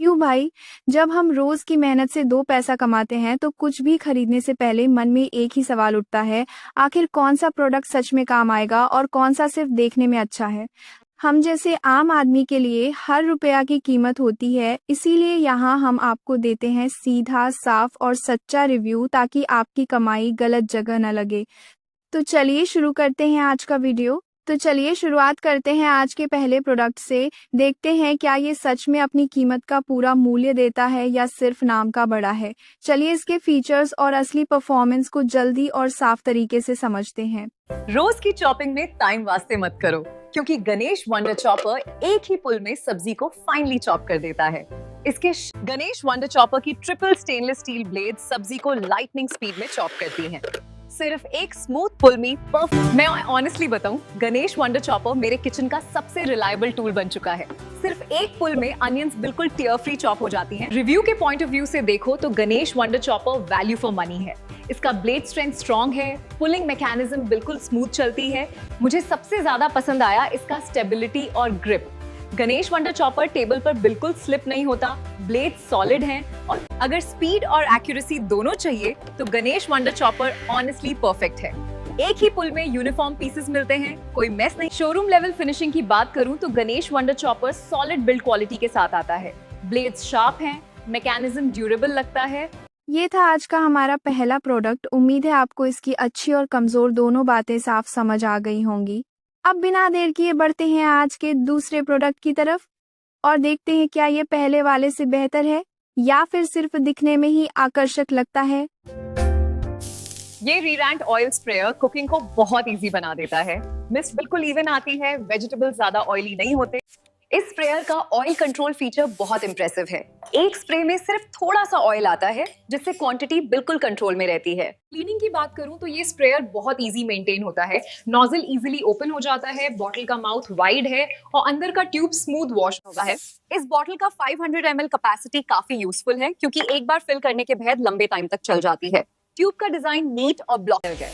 क्यों भाई? जब हम रोज की मेहनत से दो पैसा कमाते हैं तो कुछ भी खरीदने से पहले मन में एक ही सवाल उठता है, आखिर कौन सा प्रोडक्ट सच में काम आएगा और कौन सा सिर्फ देखने में अच्छा है। हम जैसे आम आदमी के लिए हर रुपया की कीमत होती है, इसीलिए यहाँ हम आपको देते हैं सीधा, साफ और सच्चा रिव्यू ताकि आपकी कमाई गलत जगह न लगे। तो चलिए शुरू करते हैं आज का वीडियो। तो चलिए शुरुआत करते हैं आज के पहले प्रोडक्ट से। देखते हैं क्या ये सच में अपनी कीमत का पूरा मूल्य देता है या सिर्फ नाम का बड़ा है। चलिए इसके फीचर्स और असली परफॉर्मेंस को जल्दी और साफ तरीके से समझते हैं। रोज की चॉपिंग में टाइम वास्ते मत करो, क्योंकि गणेश वंडर चॉपर एक ही पुल में सब्जी को फाइनली चॉप कर देता है। इसके गणेश वंडर चॉपर की ट्रिपल स्टेनलेस स्टील ब्लेड सब्जी को लाइटनिंग स्पीड में चॉप करती हैं। सिर्फ एक स्मूथ पुल में परफेक्ट। मैं ऑनेस्टली बताऊं, गणेश वंडर चॉपर मेरे किचन का सबसे रिलायबल टूल बन चुका है। सिर्फ एक पुल में अनियंस बिल्कुल टीयर फ्री चॉप हो जाती हैं। रिव्यू के पॉइंट ऑफ व्यू से देखो तो Ganesh wonder chopper value for money है। इसका ब्लेड स्ट्रेंथ स्ट्रॉन्ग है, पुलिंग मैकेनिज्म बिल्कुल स्मूथ चलती है। मुझे सबसे ज्यादा पसंद आया इसका स्टेबिलिटी और grip. Ganesh wonder chopper table पर बिल्कुल स्लिप नहीं होता, ब्लेड सॉलिड हैं, और अगर स्पीड और एक्यूरेसी दोनों चाहिए तो Ganesh wonder chopper honestly perfect है। एक ही पुल में यूनिफॉर्म पीसेस मिलते हैं, कोई मेस नहीं। शोरूम लेवल फिनिशिंग की बात करूं तो Ganesh wonder chopper solid build quality के साथ आता है। ब्लेड्स शार्प हैं, मैकेनिज्म ड्यूरेबल लगता है। ये था आज का हमारा पहला प्रोडक्ट। उम्मीद है आपको इसकी अच्छी और कमजोर दोनों बातें साफ समझ आ गई होंगी। अब बिना देर किए बढ़ते हैं आज के दूसरे प्रोडक्ट की तरफ और देखते हैं क्या ये पहले वाले से बेहतर है या फिर सिर्फ दिखने में ही आकर्षक लगता है। ये रीरैंट ऑयल स्प्रेयर कुकिंग को बहुत इजी बना देता है। मिस्ट बिल्कुल इवन आती है, वेजिटेबल्स ज्यादा ऑयली नहीं होते। इस स्प्रेयर का ऑयल कंट्रोल फीचर बहुत इंप्रेसिव है। एक स्प्रे में सिर्फ थोड़ा सा ऑयल आता है, जिससे क्वांटिटी बिल्कुल कंट्रोल में रहती है। क्लीनिंग की बात करूं तो ये स्प्रेयर बहुत इजी मेंटेन होता है। नोजल इजीली ओपन हो जाता है, बॉटल का माउथ वाइड है और अंदर का ट्यूब स्मूथ वॉश होता है। इस बॉटल का 500 ml कैपेसिटी काफी यूजफुल है, क्योंकि एक बार फिल करने के बाद लंबे टाइम तक चल जाती है। ट्यूब का डिजाइन नीट और ब्लॉक है।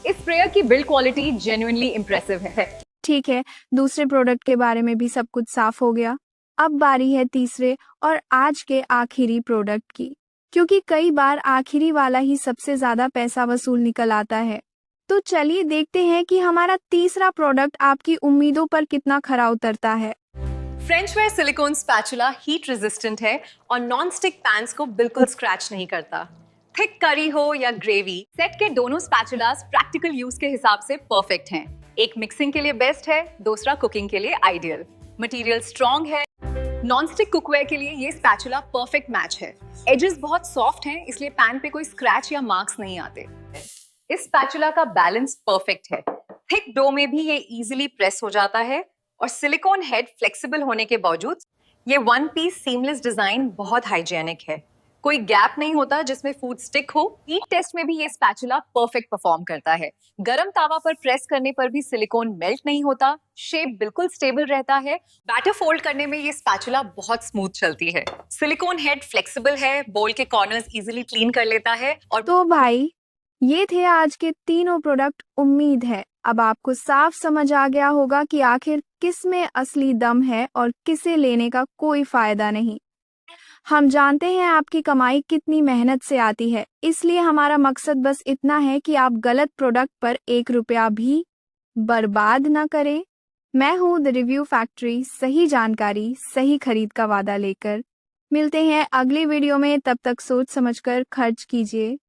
इस स्प्रेयर की बिल्ड क्वालिटी जेन्युइनली इंप्रेसिव है। ठीक है, दूसरे प्रोडक्ट के बारे में भी सब कुछ साफ हो गया। अब बारी है तीसरे और आज के आखिरी प्रोडक्ट की, क्योंकि कई बार आखिरी वाला ही सबसे ज्यादा पैसा वसूल निकल आता है। तो चलिए देखते हैं कि हमारा तीसरा प्रोडक्ट आपकी उम्मीदों पर कितना खरा उतरता है। French ware silicone spatula heat resistant है और नॉन स्टिक पैन्स को बिल्कुल स्क्रैच नहीं करता। थिक करी हो या ग्रेवी, सेट के दोनों स्पैचुलास प्रैक्टिकल यूज के हिसाब से परफेक्ट हैं। एक मिक्सिंग के लिए बेस्ट है, दूसरा कुकिंग के लिए आइडियल। मटेरियल स्ट्रॉन्ग है। नॉन स्टिक कुकवेयर के लिए ये स्पैचुला परफेक्ट मैच है। एजेस बहुत सॉफ्ट हैं, इसलिए पैन पे कोई स्क्रैच या मार्क्स नहीं आते। इस स्पैचुला का बैलेंस परफेक्ट है। थिक डो में भी ये इजीली प्रेस हो जाता है और सिलिकॉन हेड फ्लेक्सिबल होने के बावजूद ये वन पीस सीमलेस डिजाइन बहुत हाइजेनिक है। कोई गैप नहीं होता जिसमें फूड स्टिक हो। हीट टेस्ट में भी ये स्पैचुला परफेक्ट परफॉर्म करता है। गरम तावा पर प्रेस करने पर भी सिलिकॉन मेल्ट नहीं होता, शेप बिल्कुल स्टेबल रहता है। बैटर फोल्ड करने में ये स्पैचुला बहुत स्मूथ चलती है। सिलिकॉन हेड फ्लेक्सिबल है, बोल के कॉर्नर्स इजीली क्लीन कर लेता है। और तो भाई, ये थे आज के तीनों प्रोडक्ट। उम्मीद है अब आपको साफ समझ आ गया होगा कि आखिर किस में असली दम है और किसे लेने का कोई फायदा नहीं। हम जानते हैं आपकी कमाई कितनी मेहनत से आती है, इसलिए हमारा मकसद बस इतना है कि आप गलत प्रोडक्ट पर 1 रुपया भी बर्बाद न करें। मैं हूँ द रिव्यू फैक्ट्री, सही जानकारी सही खरीद का वादा लेकर। मिलते हैं अगली वीडियो में, तब तक सोच समझकर खर्च कीजिए।